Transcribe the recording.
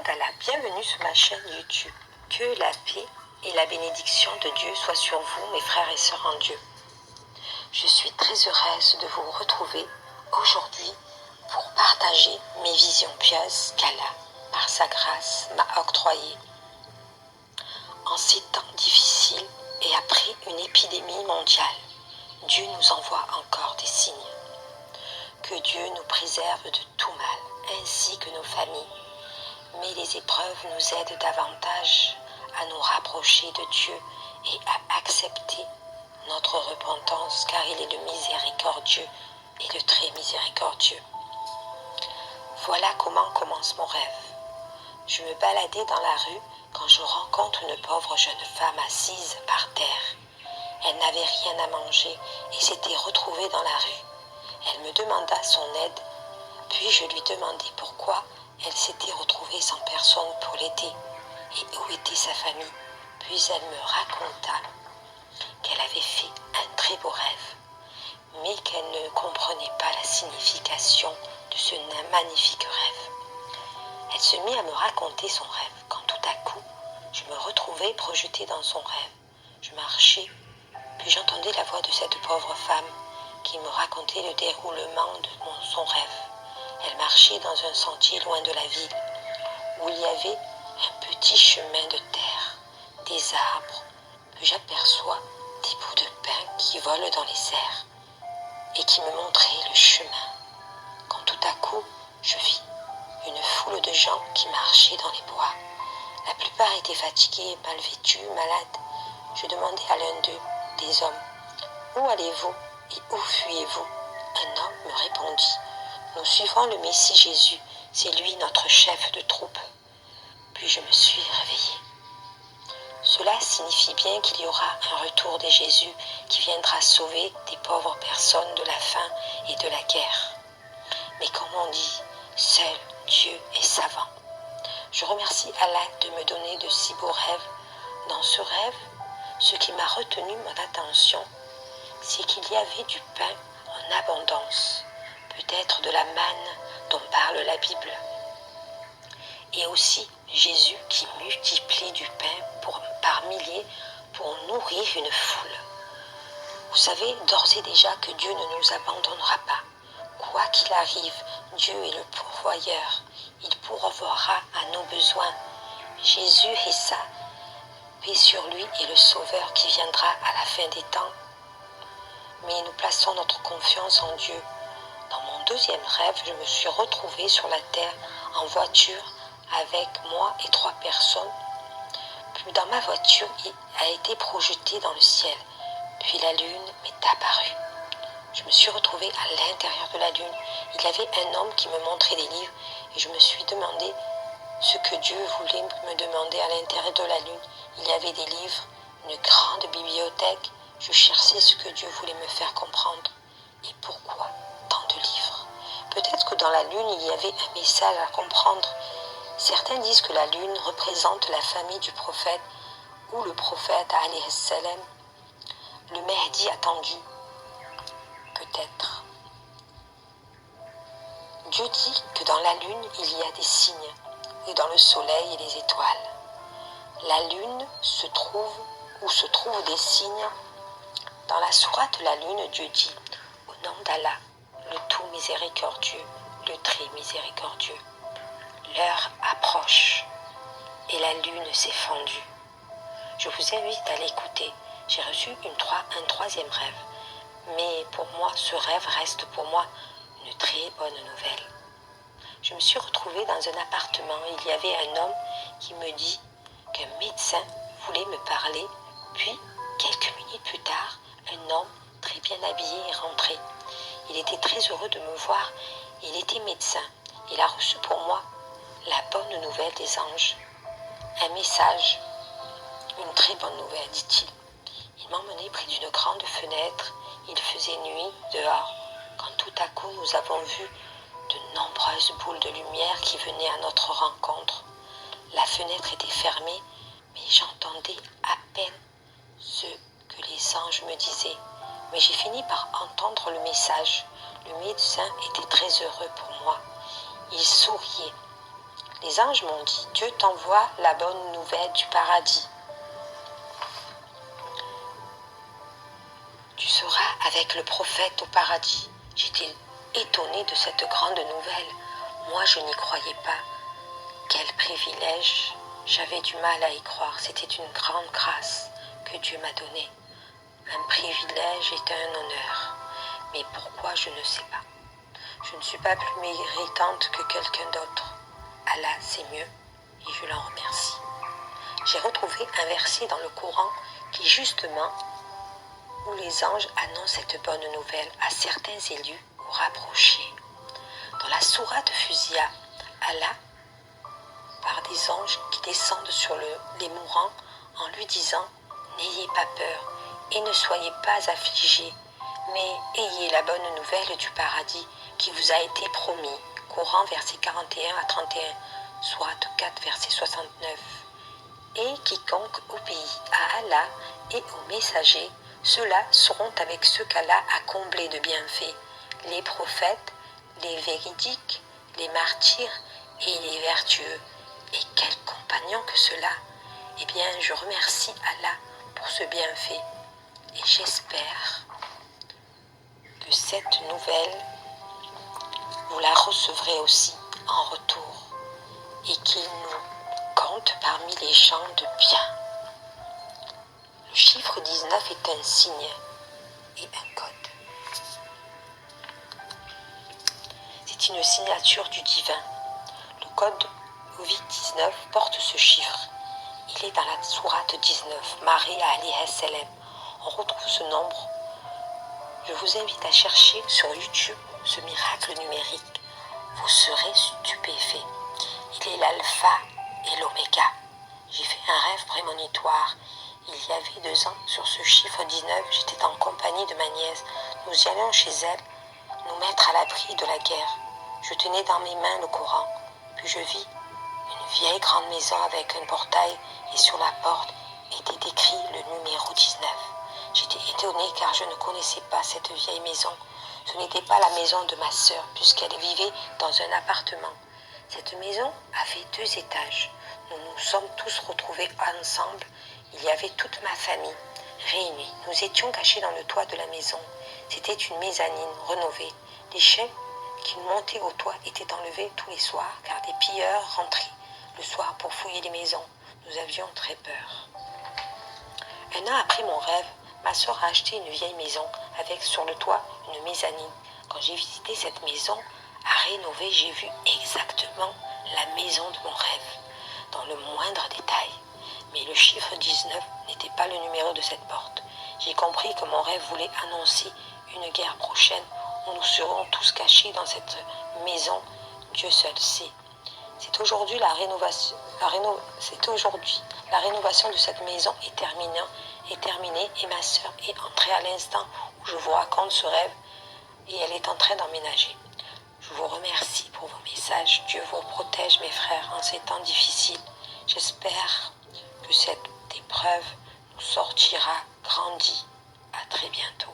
Mandala, bienvenue sur ma chaîne YouTube. Que la paix et la bénédiction de Dieu soient sur vous, mes frères et sœurs en Dieu. Je suis très heureuse de vous retrouver aujourd'hui pour partager mes visions pieuses qu'Allah, par sa grâce, m'a octroyées. En ces temps difficiles et après une épidémie mondiale, Dieu nous envoie encore des signes. Que Dieu nous préserve de tout mal, ainsi que nos familles. Mais les épreuves nous aident davantage à nous rapprocher de Dieu et à accepter notre repentance, car il est le miséricordieux et le très miséricordieux. Voilà comment commence mon rêve. Je me baladais dans la rue quand je rencontre une pauvre jeune femme assise par terre. Elle n'avait rien à manger et s'était retrouvée dans la rue. Elle me demanda son aide, puis je lui demandai pourquoi elle s'était retrouvée sans personne pour l'aider et où était sa famille. Puis elle me raconta qu'elle avait fait un très beau rêve, mais qu'elle ne comprenait pas la signification de ce magnifique rêve. Elle se mit à me raconter son rêve, quand tout à coup, je me retrouvai projetée dans son rêve. Je marchais, puis j'entendais la voix de cette pauvre femme qui me racontait le déroulement de son rêve. Elle marchait dans un sentier loin de la ville, où il y avait un petit chemin de terre, des arbres, puis j'aperçois des bouts de pain qui volent dans les airs et qui me montraient le chemin. Quand tout à coup, je vis une foule de gens qui marchaient dans les bois. La plupart étaient fatigués, mal vêtus, malades. Je demandai à l'un d'eux, des hommes, « Où allez-vous et où fuyez-vous » Un homme me répondit, « Nous suivons le Messie Jésus, c'est lui notre chef de troupe. » Puis je me suis réveillée. Cela signifie bien qu'il y aura un retour de Jésus qui viendra sauver des pauvres personnes de la faim et de la guerre. Mais comme on dit, seul Dieu est savant. Je remercie Allah de me donner de si beaux rêves. Dans ce rêve, ce qui m'a retenu mon attention, c'est qu'il y avait du pain en abondance, peut-être de la manne dont parle la Bible, et aussi Jésus qui multiplie du pain par milliers pour nourrir une foule. Vous savez d'ores et déjà que Dieu ne nous abandonnera pas. Quoi qu'il arrive, Dieu est le pourvoyeur. Il pourvoira à nos besoins. Jésus est ça. Paix sur lui et le Sauveur qui viendra à la fin des temps. Mais nous plaçons notre confiance en Dieu. Dans mon deuxième rêve, je me suis retrouvée sur la terre en voiture avec moi et 3 personnes. Puis dans ma voiture, il a été projeté dans le ciel. Puis la lune m'est apparue. Je me suis retrouvée à l'intérieur de la lune. Il y avait un homme qui me montrait des livres et je me suis demandé ce que Dieu voulait me demander à l'intérieur de la lune. Il y avait des livres, une grande bibliothèque. Je cherchais ce que Dieu voulait me faire comprendre. Et pourquoi tant de livres? Peut-être que dans la lune, il y avait un message à comprendre. Certains disent que la lune représente la famille du prophète ou le prophète alayhi salam, le Mahdi attendu. Peut-être. Dieu dit que dans la lune, il y a des signes, et dans le soleil et les étoiles. La lune se trouvent des signes. Dans la sourate de la lune, Dieu dit, au nom d'Allah, le tout miséricordieux, le très miséricordieux. L'heure approche, et la lune s'est fendue. Je vous invite à l'écouter. J'ai reçu un troisième rêve. Mais pour moi, ce rêve reste pour moi une très bonne nouvelle. Je me suis retrouvée dans un appartement. Il y avait un homme qui me dit qu'un médecin voulait me parler. Puis, quelques minutes plus tard, un homme très bien habillé est rentré. Il était très heureux de me voir. Il était médecin. Il a reçu pour moi la bonne nouvelle des anges. Un message, une très bonne nouvelle, dit-il. Il m'emmenait près d'une grande fenêtre. Il faisait nuit dehors, quand tout à coup nous avons vu de nombreuses boules de lumière qui venaient à notre rencontre. La fenêtre était fermée, mais j'entendais à peine ce que les anges me disaient. Mais j'ai fini par entendre le message. Le médecin était très heureux pour moi. Il souriait. Les anges m'ont dit, Dieu t'envoie la bonne nouvelle du paradis. Tu seras avec le prophète au paradis. J'étais étonnée de cette grande nouvelle. Moi, je n'y croyais pas. Quel privilège! J'avais du mal à y croire. C'était une grande grâce que Dieu m'a donnée. Un privilège est un honneur. Mais pourquoi, je ne sais pas. Je ne suis pas plus méritante que quelqu'un d'autre. Allah, c'est mieux, et je l'en remercie. J'ai retrouvé un verset dans le Coran qui, justement, où les anges annoncent cette bonne nouvelle à certains élus ou rapprochés. Dans la sourate Fusiya, Allah, par des anges qui descendent sur les mourants en lui disant « N'ayez pas peur et ne soyez pas affligés, mais ayez la bonne nouvelle du paradis qui vous a été promis. » Coran, versets 41 à 31, sourate 4, verset 69. Et quiconque obéit à Allah et aux messagers, ceux-là seront avec ceux qu'Allah a comblés de bienfaits, les prophètes, les véridiques, les martyrs et les vertueux. Et quels compagnons que ceux-là! Eh bien, je remercie Allah pour ce bienfait et j'espère que cette nouvelle, vous la recevrez aussi en retour et qu'il nous compte parmi les gens de bien. Le chiffre 19 est un signe et un code. C'est une signature du divin. Le code Covid-19 porte ce chiffre. Il est dans la sourate 19, Marie alayhi salam. On retrouve ce nombre. Je vous invite à chercher sur YouTube ce miracle numérique. Vous serez stupéfaits. Il est l'alpha et l'oméga. J'ai fait un rêve prémonitoire. Il y avait 2 ans, sur ce chiffre 19, j'étais en compagnie de ma nièce. Nous y allions chez elle, nous mettre à l'abri de la guerre. Je tenais dans mes mains le Coran. Puis je vis une vieille grande maison avec un portail et sur la porte était écrit le numéro 19. J'étais étonnée car je ne connaissais pas cette vieille maison. Ce n'était pas la maison de ma sœur puisqu'elle vivait dans un appartement. Cette maison avait 2 étages. Nous nous sommes tous retrouvés ensemble. Il y avait toute ma famille réunie. Nous étions cachés dans le toit de la maison. C'était une mezzanine rénovée. Les chiens qui montaient au toit étaient enlevés tous les soirs car des pilleurs rentraient le soir pour fouiller les maisons. Nous avions très peur. 1 an après mon rêve, ma soeur a acheté une vieille maison avec sur le toit une mezzanine. Quand j'ai visité cette maison à rénover, j'ai vu exactement la maison de mon rêve, dans le moindre détail. Mais le chiffre 19 n'était pas le numéro de cette porte. J'ai compris que mon rêve voulait annoncer une guerre prochaine où nous serons tous cachés dans cette maison. Dieu seul sait. C'est aujourd'hui la rénovation de cette maison est terminée et ma sœur est entrée à l'instant où je vous raconte ce rêve et elle est en train d'emménager. Je vous remercie pour vos messages. Dieu vous protège, mes frères, en ces temps difficiles. J'espère que cette épreuve nous sortira grandis. À très bientôt.